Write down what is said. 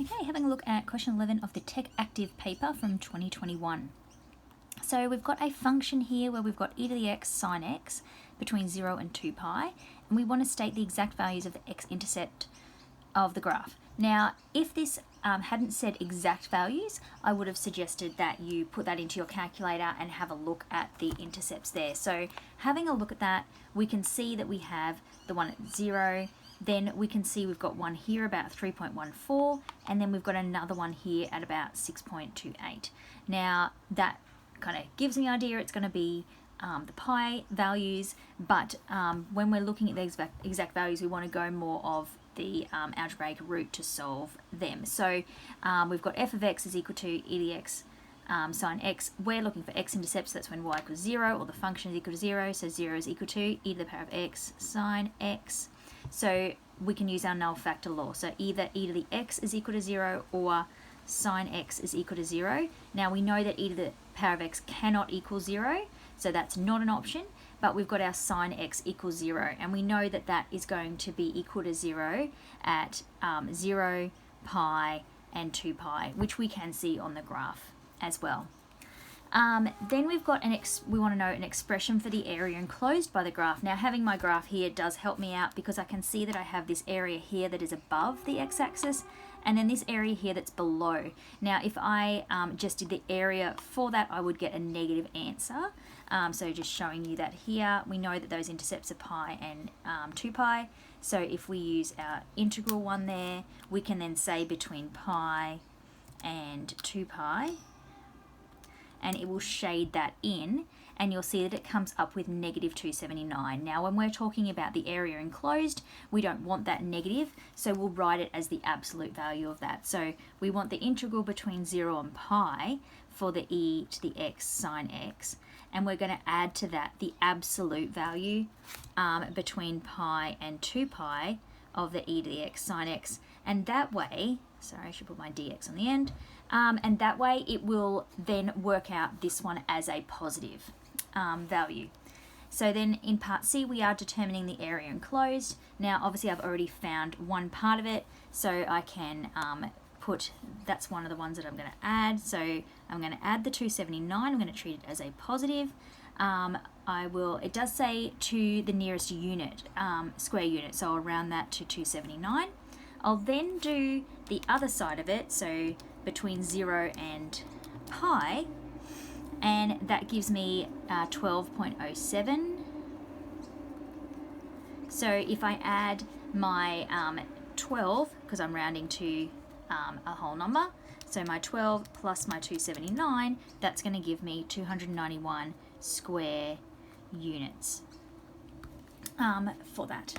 Okay, having a look at question 11 of the Tech Active paper from 2021. So we've got a function here where we've got e to the x sine x between 0 and 2 pi, and we want to state the exact values of the x-intercept of the graph. Now, if this hadn't said exact values, I would have suggested that you put that into your calculator and have a look at the intercepts there. So having a look at that, we can see that we have the one at 0, then we can see we've got one here about 3.14, and then we've got another one here at about 6.28. Now that kind of gives me an idea it's going to be the pi values, but when we're looking at the exact values, we want to go more of the algebraic route to solve them. So we've got f of x is equal to e to the x sine x. We're looking for x-intercepts, that's when y equals 0, or the function is equal to 0, so 0 is equal to e to the power of x sine x. So we can use our null factor law. So either e to the x is equal to 0 or sine x is equal to 0. Now we know that e to the power of x cannot equal 0, so that's not an option, but we've got our sine x equals 0, and we know that that is going to be equal to 0 at 0, pi, and 2 pi, which we can see on the graph as well. Then we've got we want to know an expression for the area enclosed by the graph. Now having my graph here does help me out because I can see that I have this area here that is above the x-axis, and then this area here that's below. Now if I just did the area for that, I would get a negative answer. So just showing you that here, we know that those intercepts are pi and 2 pi. So if we use our integral one there, we can then say between pi and 2 pi, and it will shade that in, and you'll see that it comes up with negative 279. Now when we're talking about the area enclosed, we don't want that negative, so we'll write it as the absolute value of that. So we want the integral between 0 and pi for the e to the x sine x, and we're going to add to that the absolute value between pi and 2 pi of the e to the x sine x, and that way, sorry, I should put my dx on the end, and that way it will then work out this one as a positive value. So then in part C, we are determining the area enclosed. Now obviously I've already found one part of it, so I can that's one of the ones that I'm going to add. So I'm going to add the 279, I'm going to treat it as a positive. It does say to the nearest unit, square unit, so I'll round that to 279. I'll then do the other side of it, so between 0 and pi, and that gives me 12.07. So if I add my 12, because I'm rounding to a whole number, so my 12 plus my 279, that's going to give me 291 square units for that.